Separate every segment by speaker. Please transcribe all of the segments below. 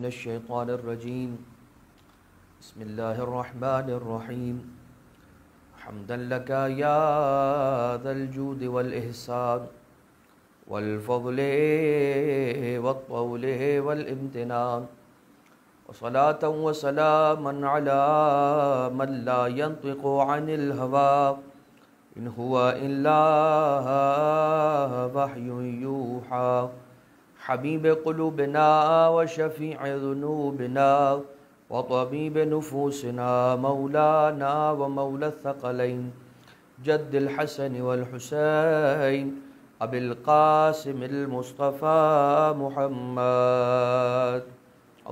Speaker 1: من الشيطان الرجيم بسم الله الرحمن الرحيم حمدا لك يا ذا الجود والإحسان والفضل والطول والامتنان وصلاة وسلاما على من لا ينطق عن الهوى إن هو إلا وحي يوحى حبيب قلوبنا وشفيع ذنوبنا وطبيب نفوسنا مولانا ومولى الثقلين جد الحسن والحسين أبي القاسم المصطفى محمد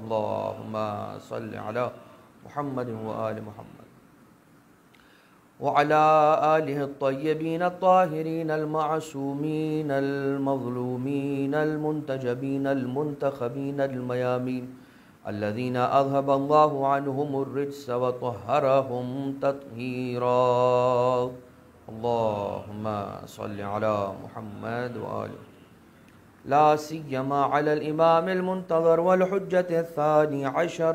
Speaker 1: اللهم صل على محمد وآل محمد وعلى آله الطيبين الطاهرين المعصومين المظلومين المنتجبين المنتخبين الميامين الذين أذهب الله عنهم الرجس وطهرهم تطهيرا اللهم صل على محمد وآله لا سيما على الإمام المنتظر والحجة الثاني عشر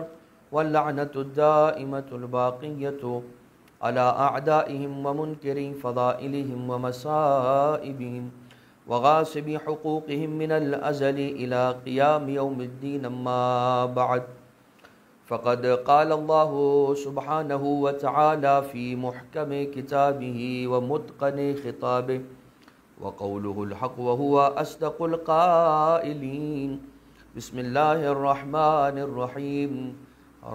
Speaker 1: واللعنة الدائمة الباقية على أعدائهم ومنكري فضائلهم ومصائبهم وغاصب حقوقهم من الأزل إلى قيام يوم الدين أما بعد فقد قال الله سبحانه وتعالى في محكم كتابه ومتقن خطابه وقوله الحق وهو أصدق القائلين بسم الله الرحمن الرحيم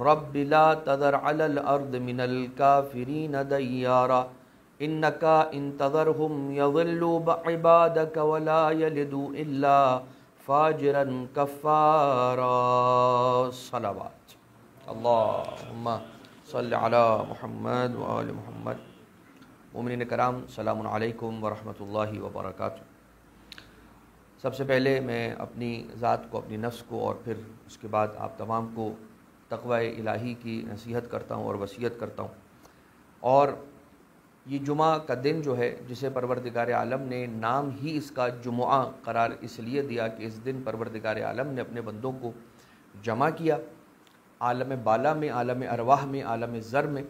Speaker 1: رب لا تذر على الأرض من الكافرين ديارا إنك إن تذرهم يضلوا عبادك ولا يلدوا إلا فاجرا كفارا صلوات اللهم صل على محمد وآل محمد مومنین کرام السلام علیکم ورحمۃ اللہ وبرکاتہ۔ سب سے پہلے میں اپنی ذات کو، اپنی نفس کو اور پھر اس کے بعد آپ تمام کو تقوی الہی کی نصیحت کرتا ہوں اور وصیت کرتا ہوں۔ اور یہ جمعہ کا دن جو ہے، جسے پروردگار عالم نے نام ہی اس کا جمعہ قرار اس لیے دیا کہ اس دن پروردگار عالم نے اپنے بندوں کو جمع کیا، عالم بالا میں، عالم ارواح میں، عالم ذر میں،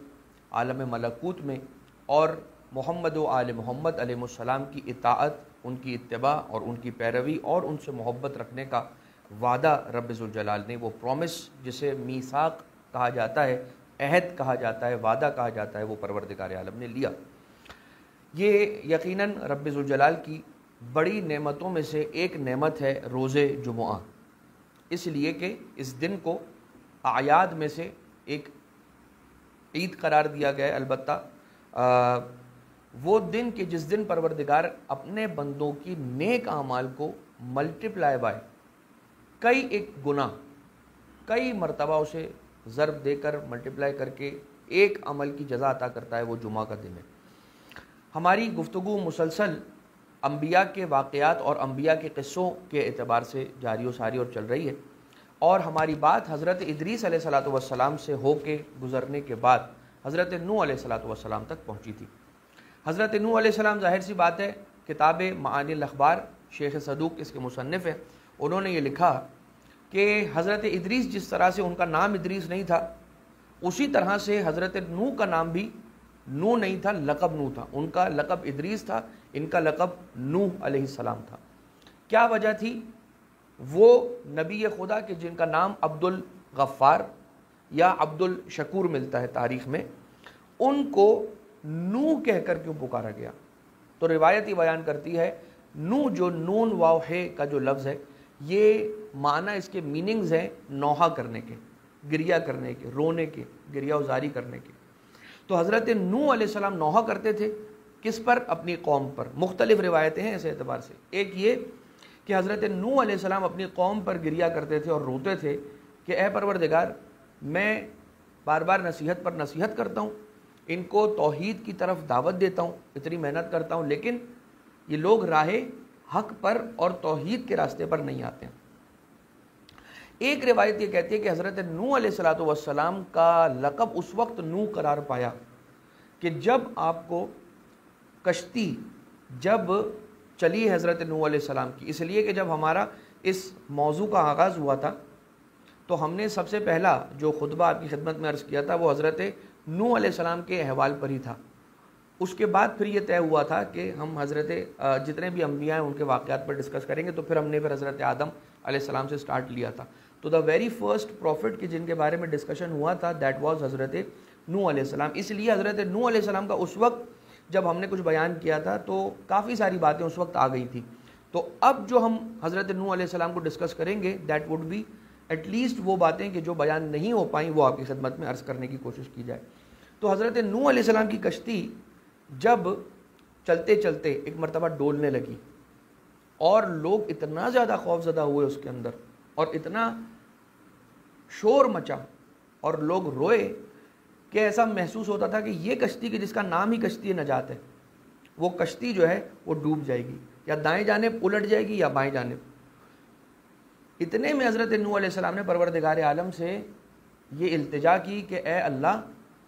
Speaker 1: عالم ملکوت میں، اور محمد و آل محمد علیہ السلام کی اطاعت، ان کی اتباع اور ان کی پیروی اور ان سے محبت رکھنے کا وعدہ رب ذوالجلال نے، وہ پرومس جسے میثاق کہا جاتا ہے، عہد کہا جاتا ہے، وعدہ کہا جاتا ہے، وہ پروردگار عالم نے لیا۔ یہ یقیناً رب ذوالجلال کی بڑی نعمتوں میں سے ایک نعمت ہے روز جمعہ، اس لیے کہ اس دن کو اعیاد میں سے ایک عید قرار دیا گیا ہے۔ البتہ وہ دن کہ جس دن پروردگار اپنے بندوں کی نیک اعمال کو ملٹیپلائی بائی کئی ایک گنا، کئی مرتبہ اسے ضرب دے کر ملٹیپلائی کر کے ایک عمل کی جزا عطا کرتا ہے، وہ جمعہ کا دن ہے۔ ہماری گفتگو مسلسل انبیاء کے واقعات اور انبیاء کے قصوں کے اعتبار سے جاری و ساری اور چل رہی ہے، اور ہماری بات حضرت ادریس علیہ السلام سے ہو کے گزرنے کے بعد حضرت نوح علیہ السلام تک پہنچی تھی۔ حضرت نوح علیہ السلام ظاہر سی بات ہے، کتاب معانی الاخبار شیخ صدوق اس کے مصنف ہیں، انہوں نے یہ لکھا کہ حضرت ادریس جس طرح سے ان کا نام ادریس نہیں تھا، اسی طرح سے حضرت نوح کا نام بھی نوح نہیں تھا، لقب نوح تھا۔ ان کا لقب ادریس تھا، ان کا لقب نوح علیہ السلام تھا۔ کیا وجہ تھی؟ وہ نبی خدا کے جن کا نام عبد الغفار یا عبد الشکور ملتا ہے تاریخ میں، ان کو نوح کہہ کر کیوں پکارا گیا؟ تو روایت ہی بیان کرتی ہے، نوح جو نون واو ہے کا جو لفظ ہے، یہ معنی اس کے میننگز ہیں نوحہ کرنے کے، گریہ کرنے کے، رونے کے، گریہ وزاری کرنے کے۔ تو حضرت نوح علیہ السلام نوحہ کرتے تھے کس پر؟ اپنی قوم پر۔ مختلف روایتیں ہیں اس اعتبار سے۔ ایک یہ کہ حضرت نوح علیہ السلام اپنی قوم پر گریہ کرتے تھے اور روتے تھے کہ اے پروردگار، میں بار بار نصیحت پر نصیحت کرتا ہوں، ان کو توحید کی طرف دعوت دیتا ہوں، اتنی محنت کرتا ہوں، لیکن یہ لوگ راہ حق پر اور توحید کے راستے پر نہیں آتے ہیں۔ ایک روایت یہ کہتی ہے کہ حضرت نوح علیہ السلام کا لقب اس وقت نوح قرار پایا کہ جب آپ کو کشتی جب چلی حضرت نوح علیہ السلام کی، اس لیے کہ جب ہمارا اس موضوع کا آغاز ہوا تھا تو ہم نے سب سے پہلا جو خطبہ آپ کی خدمت میں عرض کیا تھا وہ حضرت نوح علیہ السلام کے احوال پر ہی تھا. اس کے بعد پھر یہ طے ہوا تھا کہ ہم حضرت جتنے بھی انبیاء ہیں ان کے واقعات پر ڈسکس کریں گے. تو پھر ہم نے پھر حضرت آدم علیہ السلام سے سٹارٹ لیا تھا. تو دا ویری فرسٹ پروفٹ کہ جن کے بارے میں ڈسکشن ہوا تھا دیٹ واز حضرت نوح علیہ السلام. اس لیے حضرت نوح علیہ السلام کا اس وقت جب ہم نے کچھ بیان کیا تھا تو کافی ساری باتیں اس وقت آ گئی تھی. تو اب جو ہم حضرت نوح علیہ السلام کو ڈسکس کریں گے that would be at least وہ باتیں کہ جو بیان نہیں ہو پائیں وہ آپ کی خدمت میں عرض کرنے کی کوشش کی جائے. تو حضرت نوح علیہ السلام کی کشتی جب چلتے چلتے ایک مرتبہ ڈولنے لگی اور لوگ اتنا زیادہ خوف زدہ ہوئے اس کے اندر اور اتنا شور مچا اور لوگ روئے کہ ایسا محسوس ہوتا تھا کہ یہ کشتی کہ جس کا نام ہی کشتی نجات ہے وہ کشتی جو ہے وہ ڈوب جائے گی, یا دائیں جانب الٹ جائے گی یا بائیں جانب. اتنے میں حضرت نوح علیہ السلام نے پروردگار عالم سے یہ التجا کی کہ اے اللہ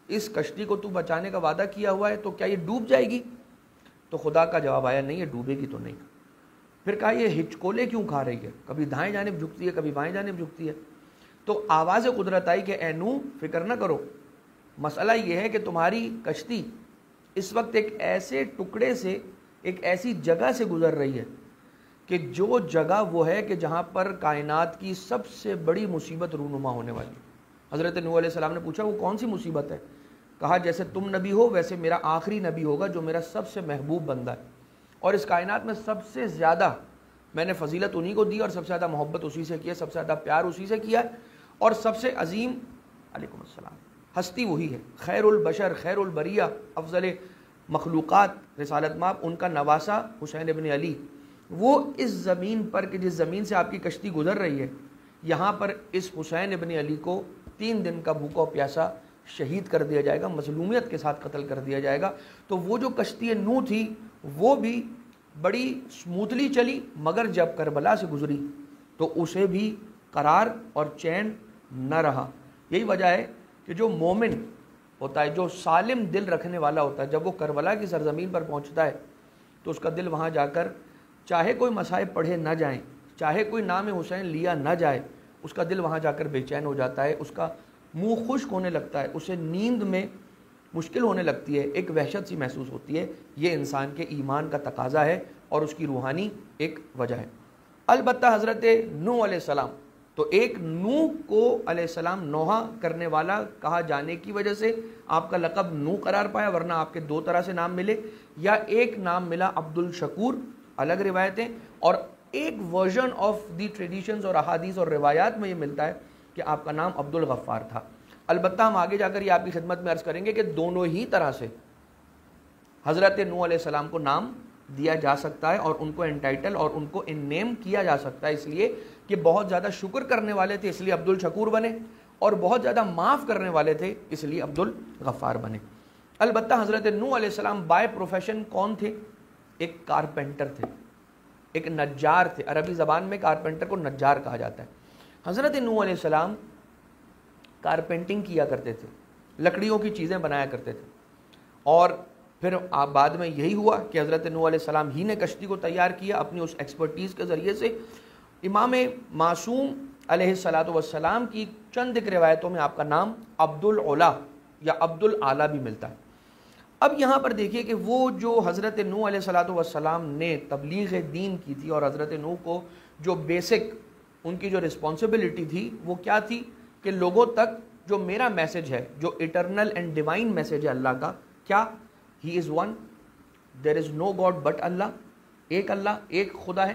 Speaker 1: اس کشتی کو تو بچانے کا وعدہ کیا ہوا ہے تو کیا یہ ڈوب جائے گی؟ تو خدا کا جواب آیا نہیں, یہ ڈوبے گی تو نہیں. پھر کہا یہ ہچکولے کیوں کھا رہی ہے, کبھی دائیں جانب جھکتی ہے کبھی بائیں جانب جھکتی ہے. تو آواز قدرت آئی کہ اے نوح فکر نہ کرو, مسئلہ یہ ہے کہ تمہاری کشتی اس وقت ایک ایسے ٹکڑے سے ایک ایسی جگہ سے گزر رہی ہے کہ جو جگہ وہ ہے کہ جہاں پر کائنات کی سب سے بڑی مصیبت رونما ہونے والی. حضرت نوح علیہ السلام نے پوچھا وہ کون سی مصیبت ہے؟ کہا جیسے تم نبی ہو ویسے میرا آخری نبی ہوگا جو میرا سب سے محبوب بندہ ہے, اور اس کائنات میں سب سے زیادہ میں نے فضیلت انہی کو دی اور سب سے زیادہ محبت اسی سے کی ہے, سب سے زیادہ پیار اسی سے کیا ہے, اور سب سے عظیم علیکم السلام ہستی وہی ہے, خیر البشر خیر البریہ افضل مخلوقات رسالت مآب, ان کا نواسا حسین ابن علی. وہ اس زمین پر کہ جس زمین سے آپ کی کشتی گزر رہی ہے یہاں پر اس حسین ابن علی کو 3 دن کا بھوکا و پیاسا شہید کر دیا جائے گا, مظلومیت کے ساتھ قتل کر دیا جائے گا. تو وہ جو کشتی نوح تھی وہ بھی بڑی سموتھلی چلی, مگر جب کربلا سے گزری تو اسے بھی قرار اور چین نہ رہا. یہی وجہ ہے کہ جو مومن ہوتا ہے, جو سالم دل رکھنے والا ہوتا ہے, جب وہ کربلا کی سرزمین پر پہنچتا ہے تو اس کا دل وہاں جا کر چاہے کوئی مصائب پڑھے نہ جائیں, چاہے کوئی نام حسین لیا نہ جائے, اس کا دل وہاں جا کر بے چین ہو جاتا ہے, اس کا منہ خشک ہونے لگتا ہے, اسے نیند میں مشکل ہونے لگتی ہے, ایک وحشت سی محسوس ہوتی ہے. یہ انسان کے ایمان کا تقاضا ہے اور اس کی روحانی ایک وجہ ہے. البتہ حضرت نوح علیہ السلام تو ایک نوح کو علیہ السلام نوحہ کرنے والا کہا جانے کی وجہ سے آپ کا لقب نوح قرار پایا, ورنہ آپ کے 2 طرح سے نام ملے, یا ایک نام ملا عبد الشکور, الگ روایتیں, اور ایک ورژن آف دی ٹریڈیشنز اور احادیث اور روایات میں یہ ملتا ہے کہ آپ کا نام عبد الغفار تھا. البتہ ہم آگے جا کر یہ آپ کی خدمت میں عرض کریں گے کہ دونوں ہی طرح سے حضرت نوح علیہ السلام کو نام دیا جا سکتا ہے اور ان کو انٹائٹل اور ان کو ان نیم کیا جا سکتا ہے, اس لیے کہ بہت زیادہ شکر کرنے والے تھے اس لیے عبد الشکور بنے, اور بہت زیادہ معاف کرنے والے تھے اس لیے عبد الغفار بنے. البتہ حضرت نوح علیہ السلام بائی پروفیشن کون تھے؟ ایک کارپینٹر تھے, ایک نجار تھے. عربی زبان میں کارپینٹر کو نجار کہا جاتا ہے. حضرت نوح علیہ السلام کارپینٹنگ کیا کرتے تھے, لکڑیوں کی چیزیں بنایا کرتے تھے, اور پھر بعد میں یہی ہوا کہ حضرت نوح علیہ السلام ہی نے کشتی کو تیار کیا اپنی اس ایکسپرٹیز کے ذریعے سے. امام معصوم علیہ الصلاۃ والسلام کی چند ایک روایتوں میں آپ کا نام عبد العلا یا عبد العلا بھی ملتا ہے. اب یہاں پر دیکھیے کہ وہ جو حضرت نوح علیہ الصلاۃ والسلام نے تبلیغ دین کی تھی, اور حضرت نوح کو جو بیسک ان کی جو رسپانسبلٹی تھی وہ کیا تھی کہ لوگوں تک جو میرا میسج ہے, جو ایٹرنل اینڈ ڈیوائن میسج ہے اللہ کا, کیا he is one, there is no God but اللہ, ایک اللہ ایک خدا ہے,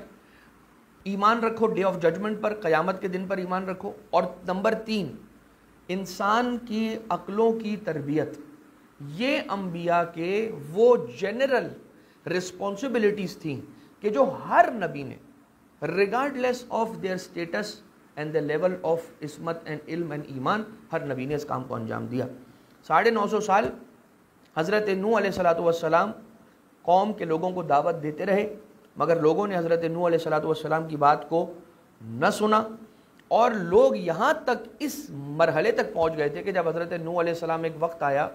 Speaker 1: ایمان رکھو ڈے آف ججمنٹ پر, قیامت کے دن پر ایمان رکھو. اور نمبر 3 انسان کی عقلوں کی تربیت. یہ انبیاء کے وہ جنرل رسپانسبلٹیز تھیں کہ جو ہر نبی نے regardless of their status and the level of عصمت اینڈ علم اینڈ ایمان, ہر نبی نے اس کام کو انجام دیا. 950 سال حضرت نوح علیہ الصلاۃ والسلام قوم کے لوگوں کو دعوت دیتے رہے, مگر لوگوں نے حضرت نوح علیہ الصلاۃ والسلام کی بات کو نہ سنا, اور لوگ یہاں تک اس مرحلے تک پہنچ گئے تھے کہ جب حضرت نوح علیہ السلام ایک وقت آیا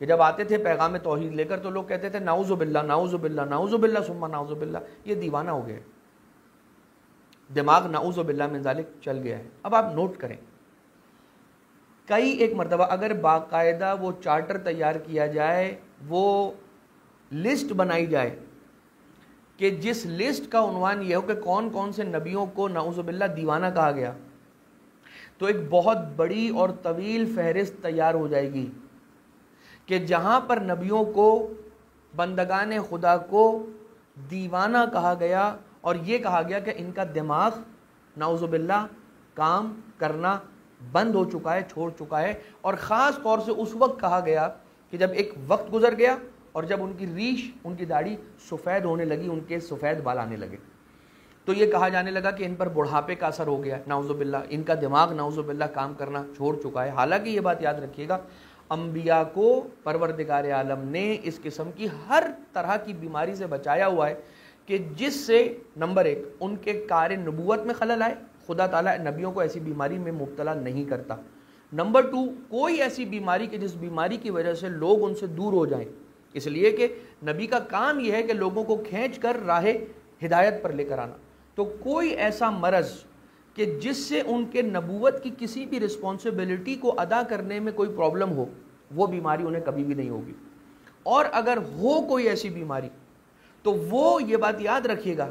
Speaker 1: کہ جب آتے تھے پیغام توحید لے کر تو لوگ کہتے تھے نعوذ باللہ نعوذ باللہ نعوذ باللہ ثم نعوذ باللہ, یہ دیوانہ ہو گئے, دماغ نعوذ باللہ من ذالک چل گیا ہے۔ اب آپ نوٹ کریں، کئی ایک مرتبہ اگر باقاعدہ وہ چارٹر تیار کیا جائے، وہ لسٹ بنائی جائے کہ جس لسٹ کا عنوان یہ ہو کہ کون کون سے نبیوں کو نعوذ باللہ دیوانہ کہا گیا، تو ایک بہت بڑی اور طویل فہرست تیار ہو جائے گی کہ جہاں پر نبیوں کو، بندگان خدا کو دیوانہ کہا گیا اور یہ کہا گیا کہ ان کا دماغ نعوذ باللہ کام کرنا بند ہو چکا ہے، چھوڑ چکا ہے، اور خاص طور سے اس وقت کہا گیا کہ جب ایک وقت گزر گیا اور جب ان کی ریش، ان کی داڑھی سفید ہونے لگی، ان کے سفید بال آنے لگے، تو یہ کہا جانے لگا کہ ان پر بڑھاپے کا اثر ہو گیا، نعوذ باللہ ان کا دماغ نعوذ باللہ کام کرنا چھوڑ چکا ہے۔ حالانکہ یہ بات یاد رکھیے گا، انبیاء کو پروردگار عالم نے اس قسم کی ہر طرح کی بیماری سے بچایا ہوا ہے کہ جس سے نمبر ایک ان کے کار نبوت میں خلل آئے، خدا تعالیٰ نبیوں کو ایسی بیماری میں مبتلا نہیں کرتا۔ نمبر ٹو، کوئی ایسی بیماری کہ جس بیماری کی وجہ سے لوگ ان سے دور ہو جائیں، اس لیے کہ نبی کا کام یہ ہے کہ لوگوں کو کھینچ کر راہ ہدایت پر لے کر آنا، تو کوئی ایسا مرض کہ جس سے ان کے نبوت کی کسی بھی رسپانسبلٹی کو ادا کرنے میں کوئی پرابلم ہو، وہ بیماری انہیں کبھی بھی نہیں ہوگی۔ اور اگر ہو کوئی ایسی بیماری تو وہ یہ بات یاد رکھیے گا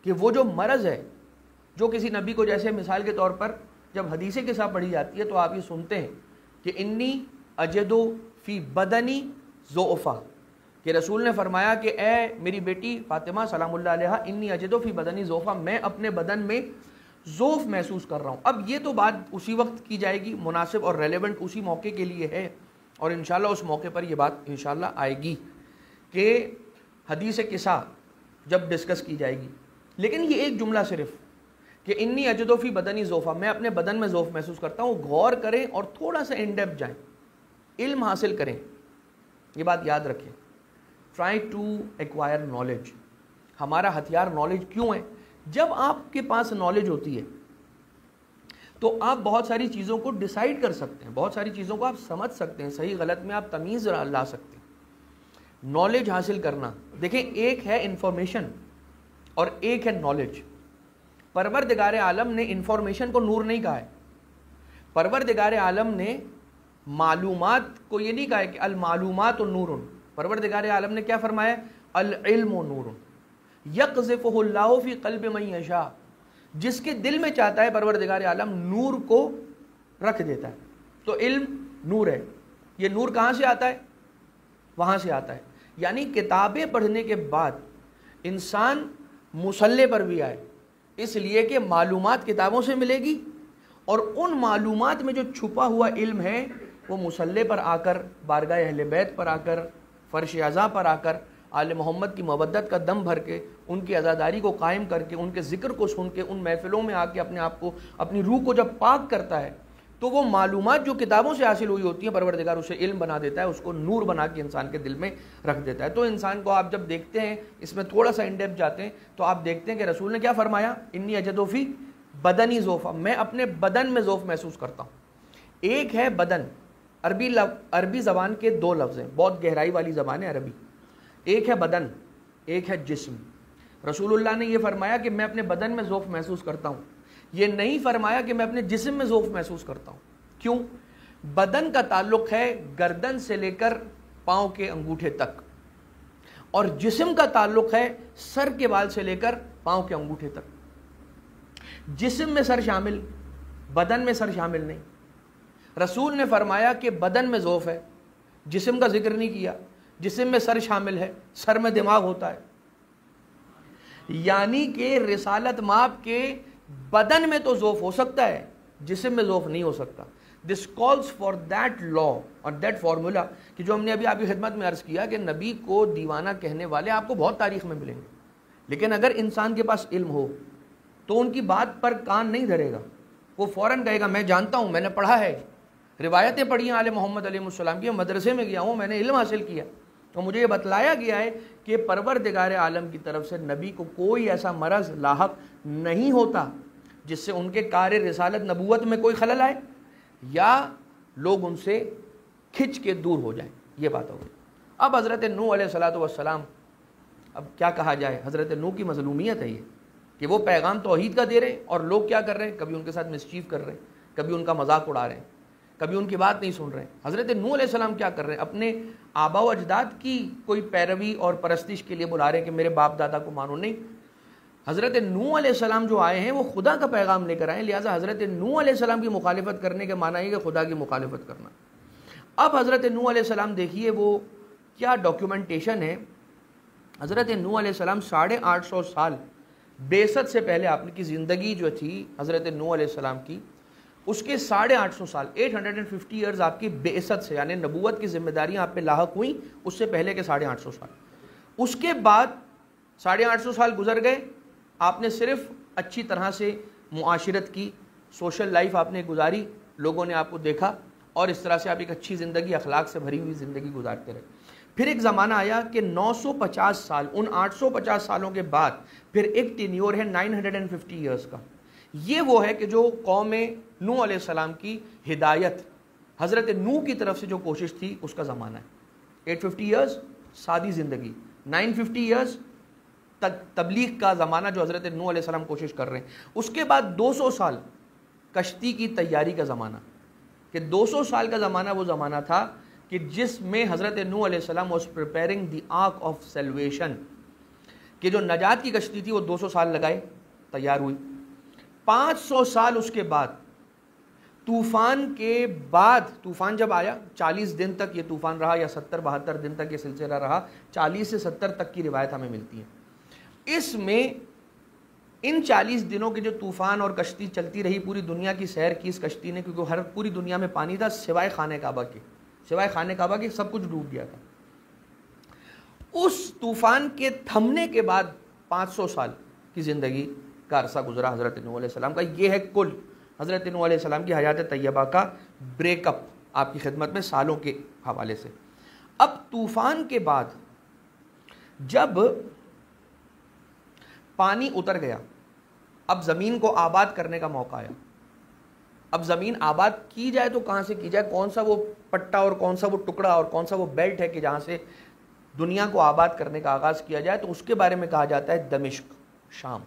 Speaker 1: کہ وہ جو مرض ہے، جو کسی نبی کو، جیسے مثال کے طور پر جب حدیث قصہ پڑھی جاتی ہے تو آپ یہ سنتے ہیں کہ انی اجدو فی بدنی ضعفا، کہ رسول نے فرمایا کہ اے میری بیٹی فاطمہ سلام اللہ علیہا، انی اجدو فی بدنی ضعفا، میں اپنے بدن میں ضعف محسوس کر رہا ہوں۔ اب یہ تو بات اسی وقت کی جائے گی، مناسب اور ریلیونٹ اسی موقع کے لیے ہے، اور انشاءاللہ اس موقع پر یہ بات انشاءاللہ آئے گی کہ حدیث قصہ جب ڈسکس کی جائے گی۔ لیکن یہ ایک جملہ صرف کہ انی اجدو فی بدنی ضعفا، میں اپنے بدن میں ضعف محسوس کرتا ہوں، غور کریں اور تھوڑا سا ان ڈیپتھ جائیں، علم حاصل کریں، یہ بات یاد رکھیں۔ Try to acquire knowledge. ہمارا ہتھیار نالج کیوں ہے؟ جب آپ کے پاس نالج ہوتی ہے تو آپ بہت ساری چیزوں کو ڈیسائیڈ کر سکتے ہیں، بہت ساری چیزوں کو آپ سمجھ سکتے ہیں، صحیح غلط میں آپ تمیز لا سکتے ہیں۔ نالج حاصل کرنا، دیکھیں ایک ہے انفارمیشن اور ایک ہے نالج۔ پروردگار عالم نے انفارمیشن کو نور نہیں کہا ہے، پروردگار عالم نے معلومات کو یہ نہیں کہا ہے کہ المعلومات نور، پروردگار عالم نے کیا فرمایا؟ العلم نور یقذفہ اللہ فی قلب من یشاء، جس کے دل میں چاہتا ہے پروردگار عالم نور کو رکھ دیتا ہے۔ تو علم نور ہے، یہ نور کہاں سے آتا ہے؟ وہاں سے آتا ہے، یعنی کتابیں پڑھنے کے بعد انسان مصلح پر بھی آئے، اس لیے کہ معلومات کتابوں سے ملے گی، اور ان معلومات میں جو چھپا ہوا علم ہے وہ مصلح پر آ کر، بارگاہ اہل بیت پر آ کر، فرش اعضاء پر آ کر، آل محمد کی مودت کا دم بھر کے، ان کی عزاداری کو قائم کر کے، ان کے ذکر کو سن کے، ان محفلوں میں آ کے اپنے آپ کو، اپنی روح کو جب پاک کرتا ہے، تو وہ معلومات جو کتابوں سے حاصل ہوئی ہوتی ہیں پروردگار اسے علم بنا دیتا ہے، اس کو نور بنا کے انسان کے دل میں رکھ دیتا ہے۔ تو انسان کو آپ جب دیکھتے ہیں، اس میں تھوڑا سا ان ڈیپتھ جاتے ہیں تو آپ دیکھتے ہیں کہ رسول نے کیا فرمایا؟ انی اجدو فی بدنی ضعفا، میں اپنے بدن میں ضعف محسوس کرتا ہوں۔ ایک ہے بدن، عربی زبان کے دو لفظ ہیں، بہت گہرائی والی زبان ہے عربی، ایک ہے بدن، ایک ہے جسم۔ رسول اللہ نے یہ فرمایا کہ میں اپنے بدن میں ضعف محسوس کرتا ہوں، یہ نہیں فرمایا کہ میں اپنے جسم میں ضعف محسوس کرتا ہوں۔ کیوں؟ بدن کا تعلق ہے گردن سے لے کر پاؤں کے انگوٹھے تک، اور جسم کا تعلق ہے سر کے بال سے لے کر پاؤں کے انگوٹھے تک۔ جسم میں سر شامل، بدن میں سر شامل نہیں۔ رسول نے فرمایا کہ بدن میں ضعف ہے، جسم کا ذکر نہیں کیا، جسم میں سر شامل ہے، سر میں دماغ ہوتا ہے، یعنی کہ رسالت مآب کے بدن میں تو ضعف ہو سکتا ہے، جسم میں ضعف نہیں ہو سکتا۔ دس کالز فار دیٹ لا اور دیٹ فارمولا کہ جو ہم نے ابھی آپ کی خدمت میں عرض کیا کہ نبی کو دیوانہ کہنے والے آپ کو بہت تاریخ میں ملیں گے، لیکن اگر انسان کے پاس علم ہو تو ان کی بات پر کان نہیں دھرے گا، وہ فوراً کہے گا میں جانتا ہوں، میں نے پڑھا ہے، روایتیں پڑھی ہیں آل محمد علیہ السلام کی، مدرسے میں گیا ہوں، میں نے علم حاصل کیا، تو مجھے یہ بتلایا گیا ہے کہ پروردگار عالم کی طرف سے نبی کو کوئی ایسا مرض لاحق نہیں ہوتا جس سے ان کے کار رسالت نبوت میں کوئی خلل آئے یا لوگ ان سے کھچ کے دور ہو جائیں۔ یہ بات ہوگی۔ اب حضرت نوح علیہ الصلوۃ والسلام، اب کیا کہا جائے، حضرت نوح کی مظلومیت ہے یہ کہ وہ پیغام توحید کا دے رہے ہیں اور لوگ کیا کر رہے ہیں, کبھی ان کے ساتھ مسچیف کر رہے ہیں, کبھی ان کا مذاق اڑا رہے ہیں, کبھی ان کی بات نہیں سن رہے ہیں. حضرت نوح علیہ السلام کیا کر رہے ہیں, اپنے آبا و اجداد کی کوئی پیروی اور پرستش کے لیے بلا رہے ہیں کہ میرے باپ دادا کو مانو. نہیں, حضرت نوح علیہ السلام جو آئے ہیں وہ خدا کا پیغام لے کر آئے ہیں, لہٰذا حضرت نوح علیہ السلام کی مخالفت کرنے کے معنی ہے کہ خدا کی مخالفت کرنا. اب حضرت نوح علیہ السلام دیکھیے وہ کیا ڈاکیومنٹیشن ہے. حضرت نوح علیہ السلام 850 سال بعثت سے پہلے آپ کی زندگی جو تھی حضرت نوح علیہ السلام کی, اس کے 850 سال 850 ایئرز آپ کی بعثت سے, یعنی نبوت کی ذمہ داریاں آپ پہ لاحق ہوئیں اس سے پہلے کے 850 سال. اس کے بعد 850 سال گزر گئے, آپ نے صرف اچھی طرح سے معاشرت کی, سوشل لائف آپ نے گزاری, لوگوں نے آپ کو دیکھا اور اس طرح سے آپ ایک اچھی زندگی, اخلاق سے بھری ہوئی زندگی گزارتے رہے. پھر ایک زمانہ آیا کہ 950 سال, ان 850 سالوں کے بعد پھر ایک ٹینیور ہے 950 ایئرز کا. یہ وہ ہے کہ جو قوم نوح علیہ السلام کی ہدایت, حضرت نوح کی طرف سے جو کوشش تھی اس کا زمانہ ہے. 850 ایئرز سادی زندگی, 950 ایئرز تبلیغ کا زمانہ جو حضرت نوح علیہ السلام کوشش کر رہے ہیں. اس کے بعد 200 سال کشتی کی تیاری کا زمانہ, کہ 200 سال کا زمانہ وہ زمانہ تھا کہ جس میں حضرت نوح علیہ السلام was preparing the ark of salvation, کہ جو نجات کی کشتی تھی وہ 200 سال لگائے, تیار ہوئی. 500 سال اس کے بعد, طوفان کے بعد, طوفان جب آیا 40 دن تک یہ طوفان رہا, یا 70-72 دن تک یہ سلسلہ رہا, 40 سے 70 تک کی روایت ہمیں ملتی ہے. اس میں ان 40 دنوں کے جو طوفان اور کشتی چلتی رہی, پوری دنیا کی سیر کی اس کشتی نے, کیونکہ پوری دنیا میں پانی تھا سوائے خانہ کعبہ کے, سوائے خانہ کعبہ کے سب کچھ ڈوب گیا تھا. اس طوفان کے تھمنے کے بعد 500 سال کی زندگی کا عرصہ گزرا حضرت نوح علیہ السلام کا. یہ ہے کل حضرت نوح علیہ السلام کی حیات طیبہ کا بریک اپ آپ کی خدمت میں سالوں کے حوالے سے. اب طوفان کے بعد جب پانی اتر گیا, اب زمین کو آباد کرنے کا موقع آیا. اب زمین آباد کی جائے تو کہاں سے کی جائے, کون سا وہ پٹا اور کون سا وہ ٹکڑا اور کون سا وہ بیلٹ ہے کہ جہاں سے دنیا کو آباد کرنے کا آغاز کیا جائے, تو اس کے بارے میں کہا جاتا ہے دمشق, شام.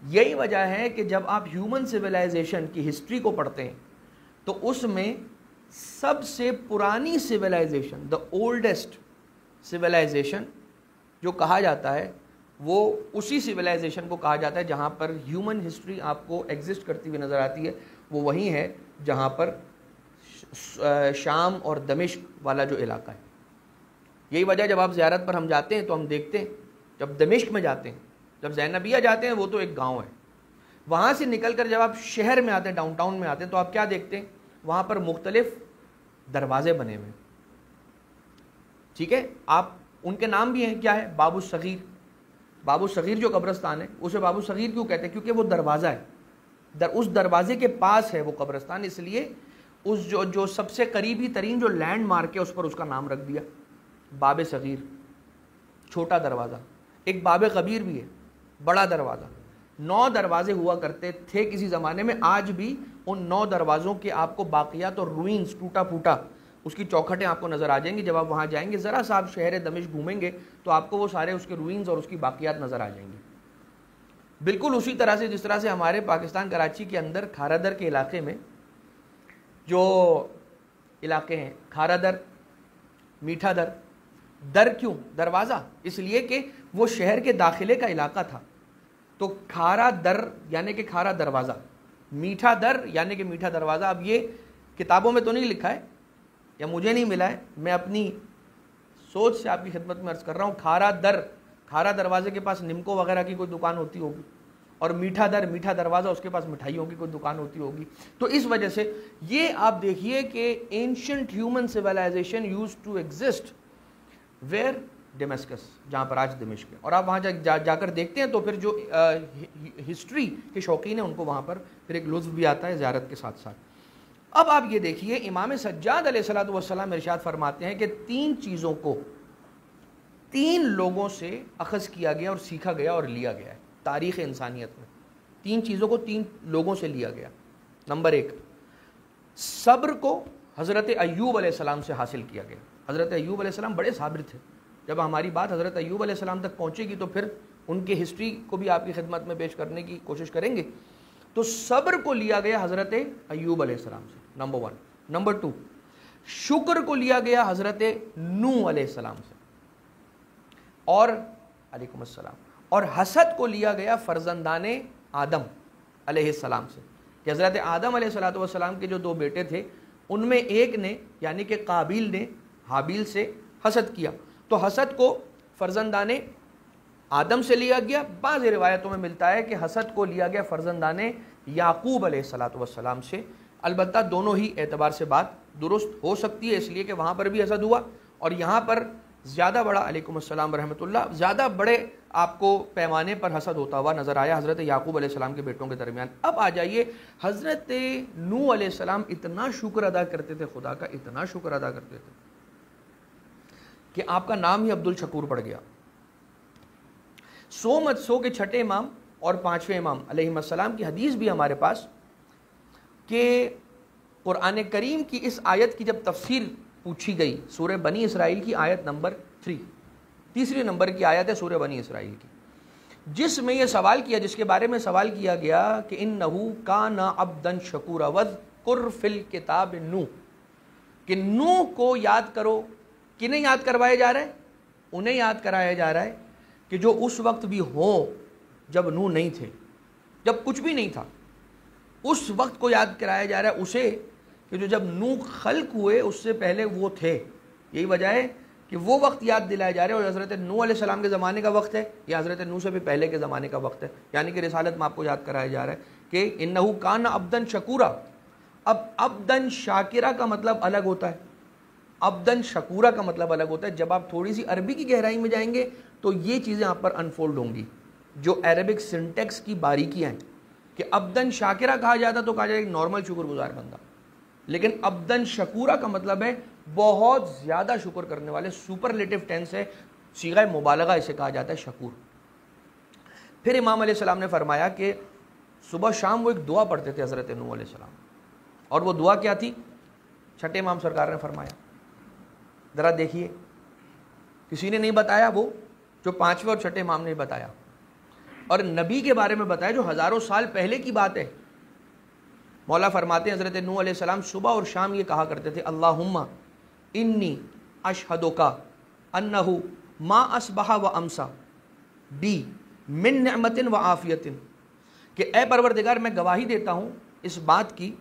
Speaker 1: یہی وجہ ہے کہ جب آپ ہیومن سویلائزیشن کی ہسٹری کو پڑھتے ہیں تو اس میں سب سے پرانی سویلائزیشن, دا اولڈسٹ سویلائزیشن جو کہا جاتا ہے وہ اسی سویلائزیشن کو کہا جاتا ہے جہاں پر ہیومن ہسٹری آپ کو ایگزسٹ کرتی ہوئی نظر آتی ہے, وہ وہی ہے جہاں پر شام اور دمشق والا جو علاقہ ہے. یہی وجہ جب آپ زیارت پر ہم جاتے ہیں تو ہم دیکھتے ہیں, جب دمشق میں جاتے ہیں, جب زینبیہ جاتے ہیں وہ تو ایک گاؤں ہے, وہاں سے نکل کر جب آپ شہر میں آتے ہیں, ڈاؤن ٹاؤن میں آتے ہیں, تو آپ کیا دیکھتے ہیں, وہاں پر مختلف دروازے بنے ہوئے ہیں. ٹھیک ہے, آپ ان کے نام بھی ہیں, کیا ہے, باب الصغیر. باب الصغیر جو قبرستان ہے اسے باب الصغیر کیوں کہتے ہیں, کیونکہ وہ دروازہ ہے, اس دروازے کے پاس ہے وہ قبرستان, اس لیے اس جو سب سے قریبی ترین جو لینڈ مارک ہے اس پر اس کا نام رکھ دیا باب صغیر, چھوٹا دروازہ. ایک باب کبیر بھی ہے, بڑا دروازہ. 9 دروازے ہوا کرتے تھے کسی زمانے میں, آج بھی ان 9 دروازوں کے آپ کو باقیات اور روئنز, ٹوٹا پھوٹا اس کی چوکھٹیں آپ کو نظر آ جائیں گی. جب آپ وہاں جائیں گے, ذرا سا آپ شہر دمشق گھومیں گے تو آپ کو وہ سارے اس کے روئنز اور اس کی باقیات نظر آ جائیں گے. بالکل اسی طرح سے جس طرح سے ہمارے پاکستان کراچی کے اندر کھارا در کے علاقے میں جو علاقے ہیں, کھارا در, میٹھا در. در کیوں دروازہ, اس لیے کہ وہ شہر کے داخلے کا علاقہ تھا, تو کھارا در یعنی کہ کھارا دروازہ, میٹھا در یعنی کہ میٹھا دروازہ. اب یہ کتابوں میں تو نہیں لکھا ہے یا مجھے نہیں ملا ہے, میں اپنی سوچ سے آپ کی خدمت میں عرض کر رہا ہوں. کھارا دروازے کے پاس نمکو وغیرہ کی کوئی دکان ہوتی ہوگی, اور میٹھا دروازہ اس کے پاس مٹھائیوں کی کوئی دکان ہوتی ہوگی. تو اس وجہ سے یہ آپ دیکھیے کہ ancient human civilization use to exist where Damascus, جہاں پر آج دمشق ہے. اور آپ وہاں جا کر دیکھتے ہیں تو پھر جو ہسٹری کے شوقین ہیں ان کو وہاں پر پھر ایک لطف بھی آتا ہے زیارت کے ساتھ ساتھ. اب آپ یہ دیکھیے, امام سجاد علیہ الصلوۃ والسلام ارشاد فرماتے ہیں کہ 3 چیزوں کو 3 لوگوں سے اخذ کیا گیا اور سیکھا گیا اور لیا گیا ہے تاریخ انسانیت میں. 3 چیزوں کو 3 لوگوں سے لیا گیا. نمبر 1, صبر کو حضرت ایوب علیہ السلام سے حاصل کیا گیا. حضرت ایوب علیہ السلام بڑے صابر تھے. جب ہماری بات حضرت ایوب علیہ السلام تک پہنچے گی تو پھر ان کی ہسٹری کو بھی آپ کی خدمت میں پیش کرنے کی کوشش کریں گے. تو صبر کو لیا گیا حضرت ایوب علیہ السلام سے، نمبر 1. نمبر 2، شکر کو لیا گیا حضرت نوح علیہ السلام سے، اور علیکم السلام، اور حسد کو لیا گیا فرزندان آدم علیہ السلام سے، کہ حضرت آدم علیہ السلام کے جو 2 بیٹے تھے ان میں ایک نے یعنی کہ قابیل نے حابیل سے حسد کیا، تو حسد کو فرزندان آدم سے لیا گیا. بعض روایتوں میں ملتا ہے کہ حسد کو لیا گیا فرزندان یعقوب علیہ السلام سے. البتہ دونوں ہی اعتبار سے بات درست ہو سکتی ہے، اس لیے کہ وہاں پر بھی حسد ہوا اور یہاں پر زیادہ بڑا، علیکم السلام ورحمۃ اللہ، زیادہ بڑے آپ کو پیمانے پر حسد ہوتا ہوا نظر آیا حضرت یعقوب علیہ السلام کے بیٹوں کے درمیان. اب آ جائیے، حضرت نوح علیہ السلام اتنا شکر ادا کرتے تھے خدا کا، اتنا شکر ادا کرتے تھے کہ آپ کا نام ہی عبد الشکور پڑ گیا. 100 مت 100 کے چھٹے امام اور 5ویں امام علیہ السلام کی حدیث بھی ہمارے پاس کہ قرآن کریم کی اس آیت کی جب تفسیر پوچھی گئی، سورہ بنی اسرائیل کی آیت نمبر 3، تیسری نمبر کی آیت ہے سورہ بنی اسرائیل کی، جس میں یہ سوال کیا، جس کے بارے میں سوال کیا گیا کہ انہو کان عبدا شکورا واذکر فی الکتاب نوح، کہ نوح کو یاد کرو. کنہیں یاد کروایا جا رہا ہے؟ انہیں یاد کرایا جا رہا ہے کہ جو اس وقت بھی ہوں جب نوح نہیں تھے، جب کچھ بھی نہیں تھا، اس وقت کو یاد کرایا جا رہا ہے اسے کہ جو جب نوح خلق ہوئے اس سے پہلے وہ تھے. یہی وجہ ہے کہ وہ وقت یاد دلایا جا رہا ہے، اور حضرت نوح علیہ السلام کے زمانے کا وقت ہے یا حضرت نوح سے بھی پہلے کے زمانے کا وقت ہے، یعنی کہ رسالت میں آپ کو یاد کرایا جا رہا ہے کہ انہو کان عبدن شکورا. اب عبدن شاکرہ کا مطلب الگ ہوتا ہے، عبدن شکورہ کا مطلب الگ ہوتا ہے. جب آپ تھوڑی سی عربی کی گہرائی میں جائیں گے تو یہ چیزیں آپ پر انفولڈ ہوں گی، جو عربک سنٹیکس کی باریکیاں ہیں. کہ عبدن شاکرہ کہا جاتا تو کہا جائے ایک نارمل شکر گزار بندہ، لیکن عبدن شکورہ کا مطلب ہے بہت زیادہ شکر کرنے والے. سپرلیٹو ٹینس ہے، صیغہ مبالغہ اسے کہا جاتا ہے شکور. پھر امام علیہ السلام نے فرمایا کہ صبح شام وہ ایک دعا پڑھتے تھے حضرت نوح علیہ السلام، اور وہ دعا کیا تھی؟ چھٹے امام سرکار نے فرمایا، ذرا دیکھیے، کسی نے نہیں بتایا، وہ جو 5ویں اور چھٹے امام نے بتایا، اور نبی کے بارے میں بتایا جو ہزاروں سال پہلے کی بات ہے. مولا فرماتے ہیں حضرت نوح علیہ السلام صبح اور شام یہ کہا کرتے تھے، اللہم انی اشہدک انہ ما اصبح و امسا بی من نعمت و عافیت، کہ اے پروردگار میں گواہی دیتا ہوں اس بات کی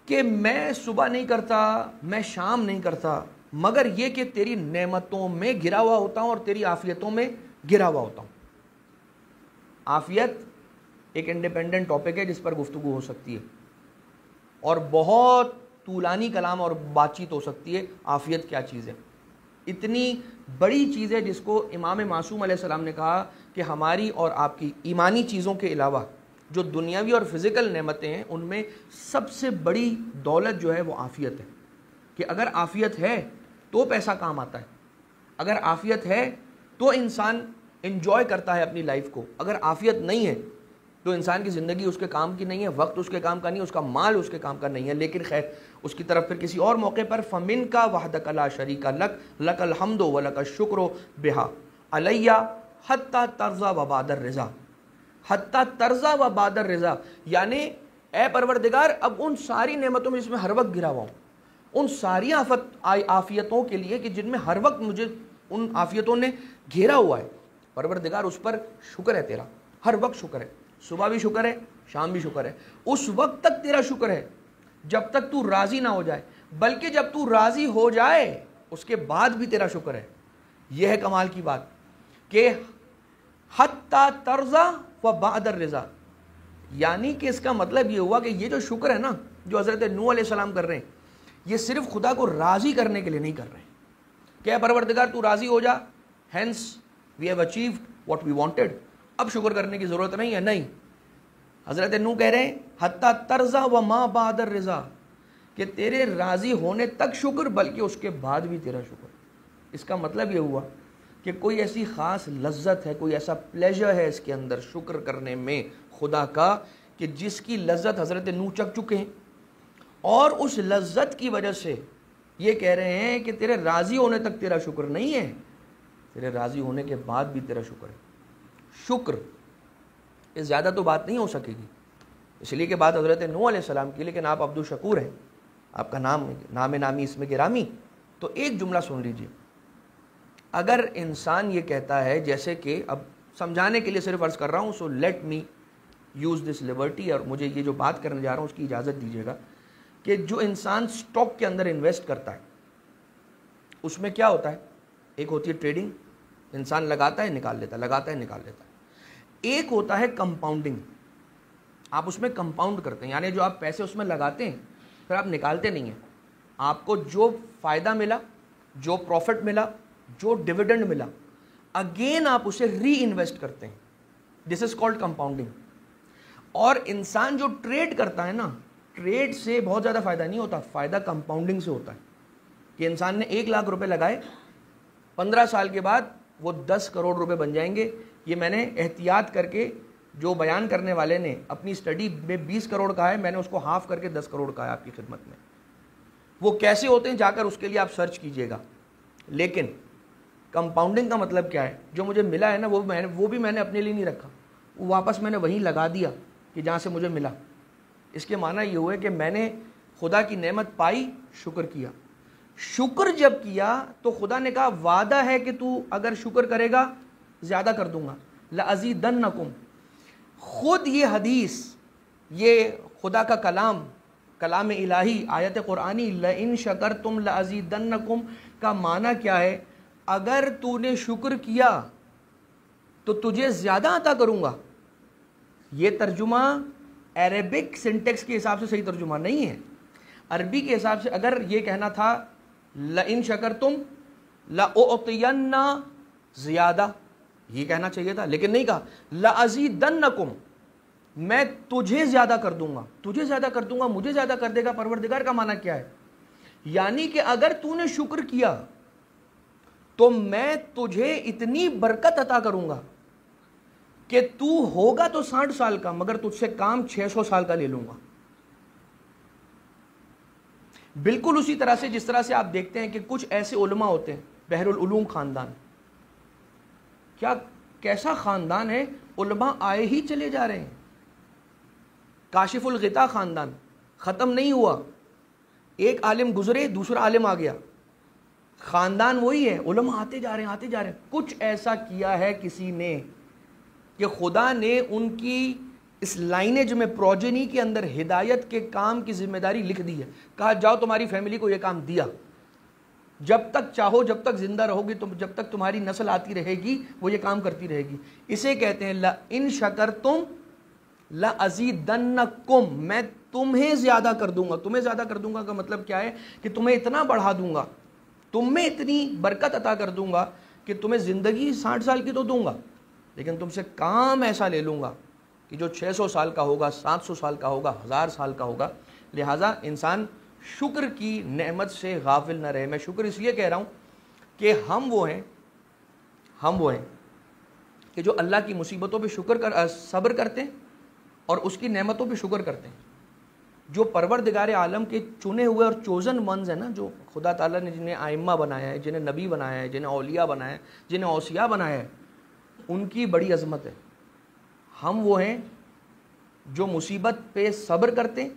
Speaker 1: کہ میں صبح نہیں کرتا، میں شام نہیں کرتا، مگر یہ کہ تیری نعمتوں میں گرا ہوا ہوتا ہوں اور تیری عافیتوں میں گرا ہوا ہوتا ہوں. عافیت ایک انڈیپینڈنٹ ٹاپک ہے جس پر گفتگو ہو سکتی ہے اور بہت طولانی کلام اور بات چیت ہو سکتی ہے. عافیت کیا چیز ہے؟ اتنی بڑی چیز ہے جس کو امام معصوم علیہ السلام نے کہا کہ ہماری اور آپ کی ایمانی چیزوں کے علاوہ جو دنیاوی اور فزیکل نعمتیں ہیں ان میں سب سے بڑی دولت جو ہے وہ عافیت ہے. کہ اگر عافیت ہے تو پیسہ کام آتا ہے، اگر عافیت ہے تو انسان انجوائے کرتا ہے اپنی لائف کو، اگر عافیت نہیں ہے تو انسان کی زندگی اس کے کام کی نہیں ہے، وقت اس کے کام کا نہیں ہے، اس کا مال اس کے کام کا نہیں ہے. لیکن خیر اس کی طرف پھر کسی اور موقع پر فمن کا وحدک لا شریک لک لک الحمد و لک الشکر بہا علیہ حتی ترضا و بعد الرضا، حتی ترضا و بعد الرضا، یعنی اے پروردگار اب ان ساری نعمتوں میں جس میں ہر وقت گرا ہوا ہوں، ان ساری عافیتوں کے لیے کہ جن میں ہر وقت مجھے ان عافیتوں نے گھیرا ہوا ہے، پروردگار اس پر شکر ہے تیرا، ہر وقت شکر ہے، صبح بھی شکر ہے، شام بھی شکر ہے. اس وقت تک تیرا شکر ہے جب تک تو راضی نہ ہو جائے، بلکہ جب تو راضی ہو جائے اس کے بعد بھی تیرا شکر ہے. یہ ہے کمال کی بات کہ حتی ترضا و بعد الرضا، یعنی کہ اس کا مطلب یہ ہوا کہ یہ جو شکر ہے نا جو حضرت نوح علیہ السلام کر رہے ہیں، یہ صرف خدا کو راضی کرنے کے لیے نہیں کر رہے ہیں کہ اے پروردگار تو راضی ہو جا، hence we have achieved what we wanted, اب شکر کرنے کی ضرورت نہیں ہے. نہیں، حضرت نوح کہہ رہے ہیں حتی ترضا و ما بعد الرضا، کہ تیرے راضی ہونے تک شکر بلکہ اس کے بعد بھی تیرا شکر. اس کا مطلب یہ ہوا کہ کوئی ایسی خاص لذت ہے، کوئی ایسا پلیجر ہے اس کے اندر شکر کرنے میں خدا کا کہ جس کی لذت حضرت نوح چکھ چکے ہیں، اور اس لذت کی وجہ سے یہ کہہ رہے ہیں کہ تیرے راضی ہونے تک تیرا شکر نہیں ہے، تیرے راضی ہونے کے بعد بھی تیرا شکر ہے. شکر، اس زیادہ تو بات نہیں ہو سکے گی، اس لیے کہ بات حضرت نوح علیہ السلام کی، لیکن آپ عبد الشکور ہیں، آپ کا نام نامی اسم گرامی. تو ایک جملہ سن لیجئے. اگر انسان یہ کہتا ہے، جیسے کہ اب سمجھانے کے لیے صرف عرض کر رہا ہوں، so let me use this Liberty, اور مجھے یہ جو بات کرنے جا رہا ہوں اس کی اجازت دیجیے گا، کہ جو انسان سٹاک کے اندر انویسٹ کرتا ہے اس میں کیا ہوتا ہے؟ ایک ہوتی ہے ٹریڈنگ، انسان لگاتا ہے نکال لیتا ہے، لگاتا ہے نکال لیتا ہے. ایک ہوتا ہے کمپاؤنڈنگ، آپ اس میں کمپاؤنڈ کرتے ہیں، یعنی جو آپ پیسے اس میں لگاتے ہیں پھر آپ نکالتے نہیں ہیں، آپ کو جو فائدہ ملا، جو پروفٹ ملا، جو ڈیویڈنڈ ملا، اگین آپ اسے ری انویسٹ کرتے ہیں. دس از کالڈ کمپاؤنڈنگ. اور انسان جو ٹریڈ کرتا ہے نا، ٹریڈ سے بہت زیادہ فائدہ نہیں ہوتا، فائدہ کمپاؤنڈنگ سے ہوتا ہے. کہ انسان نے 1,00,000 روپے لگائے، 15 سال کے بعد وہ 10 کروڑ روپے بن جائیں گے. یہ میں نے احتیاط کر کے، جو بیان کرنے والے نے اپنی اسٹڈی میں 20 کروڑ کہا ہے، میں نے اس کو ہاف کر کے 10 کروڑ کہا ہے آپ کی خدمت میں. وہ کیسے ہوتے ہیں جا کر اس کے لیے آپ سرچ کیجئے گا. لیکن کمپاؤنڈنگ کا مطلب کیا ہے؟ جو مجھے ملا ہے نا وہ بھی میں نے اپنے لیے نہیں رکھا، وہ واپس میں نے وہیں لگا دیا کہ جہاں سے مجھے ملا. اس کے معنی یہ ہوئے کہ میں نے خدا کی نعمت پائی، شکر کیا. شکر جب کیا تو خدا نے کہا وعدہ ہے کہ تو اگر شکر کرے گا زیادہ کر دوں گا، لَأَزِيدَنَّكُمْ. خود یہ حدیث، یہ خدا کا کلام الہی، آیت قرآنی لَإِن شَكَرْتُمْ لَأَزِيدَنَّكُمْ کا معنی کیا ہے؟ اگر تو نے شکر کیا تو تجھے زیادہ عطا کروں گا. یہ ترجمہ عربک سنٹیکس کے حساب سے صحیح ترجمہ نہیں ہے. عربی کے حساب سے اگر یہ کہنا تھا لَإِن شَكَرْتُمْ لَأُعْطِيَنَّ زیادہ، یہ کہنا چاہیے تھا، لیکن نہیں کہا لَأَزِيدَنَّكُمْ، میں تجھے زیادہ کر دوں گا. تجھے زیادہ کر دوں گا، مجھے زیادہ کر دے گا پروردگار کا معنی کیا ہے؟ یعنی کہ اگر تو نے شکر کیا تو میں تجھے اتنی برکت عطا کروں گا کہ تو ہوگا تو 60 سال کا، مگر تجھ سے کام 600 سال کا لے لوں گا. بالکل اسی طرح سے جس طرح سے آپ دیکھتے ہیں کہ کچھ ایسے علماء ہوتے ہیں، بحر العلوم خاندان، کیسا خاندان ہے، علماء آئے ہی چلے جا رہے ہیں. کاشف الغطا خاندان ختم نہیں ہوا، ایک عالم گزرے دوسرا عالم آ گیا، خاندان وہی ہے، علماء آتے جا رہے ہیں. کچھ ایسا کیا ہے کسی نے کہ خدا نے ان کی اس لائنیج میں، پروجنی کے اندر ہدایت کے کام کی ذمہ داری لکھ دی ہے. کہا جاؤ تمہاری فیملی کو یہ کام دیا، جب تک چاہو، جب تک زندہ رہو گی، جب تک تمہاری نسل آتی رہے گی وہ یہ کام کرتی رہے گی. اسے کہتے ہیں لَإِن شَكَرْتُمْ لَأَزِيدَنَّكُمْ، میں تمہیں زیادہ کر دوں گا. تمہیں زیادہ کر دوں گا کا مطلب کیا ہے؟ کہ تمہیں اتنا بڑھا دوں گا، تم میں اتنی برکت عطا کر دوں گا کہ تمہیں زندگی 60 سال کی تو دوں گا، لیکن تم سے کام ایسا لے لوں گا کہ جو 600 سال کا ہوگا، 700 سال کا ہوگا، 1000 سال کا ہوگا. لہٰذا انسان شکر کی نعمت سے غافل نہ رہے. میں شکر اس لیے کہہ رہا ہوں کہ ہم وہ ہیں کہ جو اللہ کی مصیبتوں پہ صبر کرتے ہیں اور اس کی نعمتوں پہ شکر کرتے ہیں. جو پروردگار عالم کے چنے ہوئے اور چوزن ونز ہیں نا، جو خدا تعالیٰ نے جنہیں آئمہ بنایا ہے، جنہیں نبی بنایا ہے، جنہیں اولیاء بنایا ہے، جنہیں اوصیاء بنایا ہے، ان کی بڑی عظمت ہے. ہم وہ ہیں جو مصیبت پہ صبر کرتے ہیں،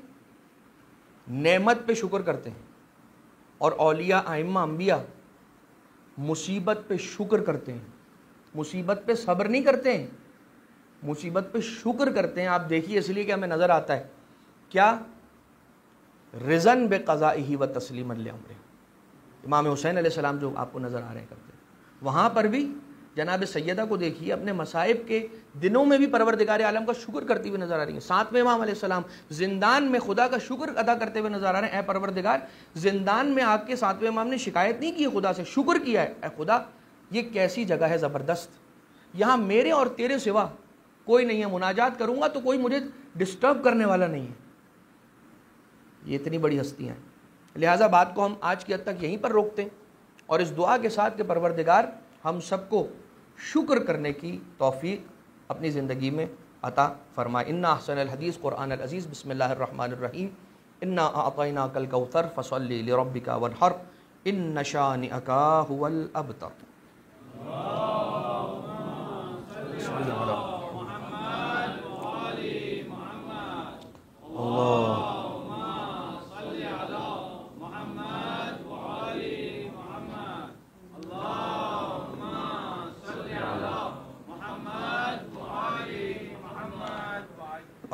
Speaker 1: نعمت پہ شکر کرتے ہیں. اور اولیاء، ائمہ، انبیاء مصیبت پہ شکر کرتے ہیں، مصیبت پہ صبر نہیں کرتے ہیں، مصیبت پہ شکر کرتے ہیں. آپ دیکھیے، اس لیے کہ ہمیں نظر آتا ہے کیا رضن بقضائہ و تسلیما لامرہ. امام حسین علیہ السلام جو آپ کو نظر آ رہے ہیں کرتے ہیں، وہاں پر بھی جناب سیدہ کو دیکھیے اپنے مصائب کے دنوں میں بھی پروردگار عالم کا شکر کرتی ہوئی نظر آ رہی ہیں. 7ویں امام علیہ السلام زندان میں خدا کا شکر ادا کرتے ہوئے نظر آ رہے ہیں. اے پروردگار، زندان میں آ کے 7ویں امام نے شکایت نہیں کی خدا سے، شکر کیا ہے. اے خدا، یہ کیسی جگہ ہے زبردست، یہاں میرے اور تیرے سوا کوئی نہیں ہے، مناجات کروں گا تو کوئی مجھے ڈسٹرب کرنے والا نہیں ہے. یہ اتنی بڑی ہستیاں ہیں. لہٰذا بات کو ہم آج کی حد تک یہیں پر روکتے ہیں، اور اس دعا کے ساتھ کہ پروردگار ہم سب کو شکر کرنے کی توفیق اپنی زندگی میں عطا فرمائے. انا احسن الحدیث قرآن العزیز. بسم اللہ الرحمن الرحیم. انا اعطیناک الکوثر فصل لربک وانحر ان شانئک هو الابتر.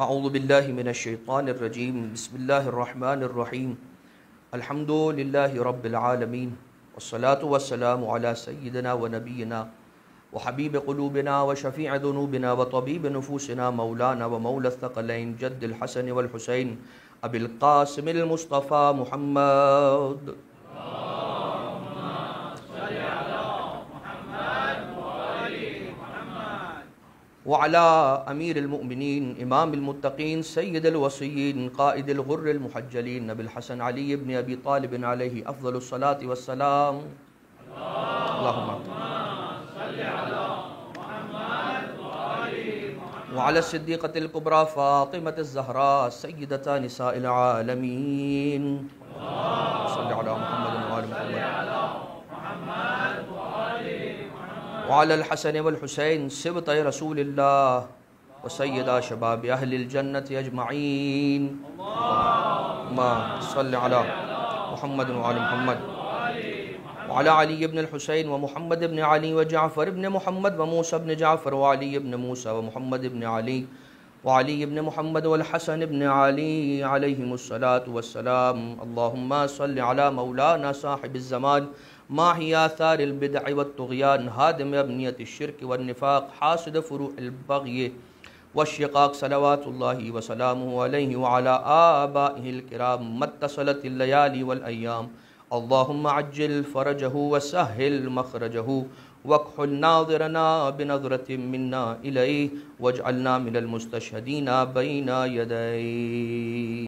Speaker 1: اعوذ باللہ من الشیطان الرجیم بسم اللہ الرحمن الرحیم الحمد للہ رب العالمین والصلاة والسلام علی سیدنا و نبینا وحبیب قلوبنا وشفیع ذنوبنا وطبیب نفوسنا مولانا ومولا الثقلین جد الحسن والحسین ابی القاسم المصطفى محمد وعلى امیر المؤمنین امام المتقین سید الوصیین قائد الغر المحجلین نبی الحسن علی بن ابی طالب علیہ افضل الصلاة والسلام اللہم وعلى الصدیقة الكبرى فاطمة الزہراء سیدة نساء العالمین صلی علی محمد وآل محمد وعلى الحسن والحسین سبطِ رسول اللہ وسیدہ شباب اہل الجنت اجمعین اللہم صلی علی محمد وآل محمد وعلى علی بن الحسین ومحمد بن علی وجعفر بن محمد وموسى بن جعفر وعلی بن موسى ومحمد بن علی وعلی بن محمد والحسن بن علی علیہم الصلاة والسلام اللہم صلی علی مولانا صاحب الزمان ماہی آثار البدع والطغیان ہادم ابنیت الشرک والنفاق حاسد فروع البغی والشقاق صلوات اللہ وسلامہ علیہ وعلى آبائہ الکرام متصلت اللیالی والایام اللہم عجل فرجہ وسہل مخرجہ واکحل ناظرنا بنظرت منا الیہ واجعلنا من المستشہدین بین یدیہ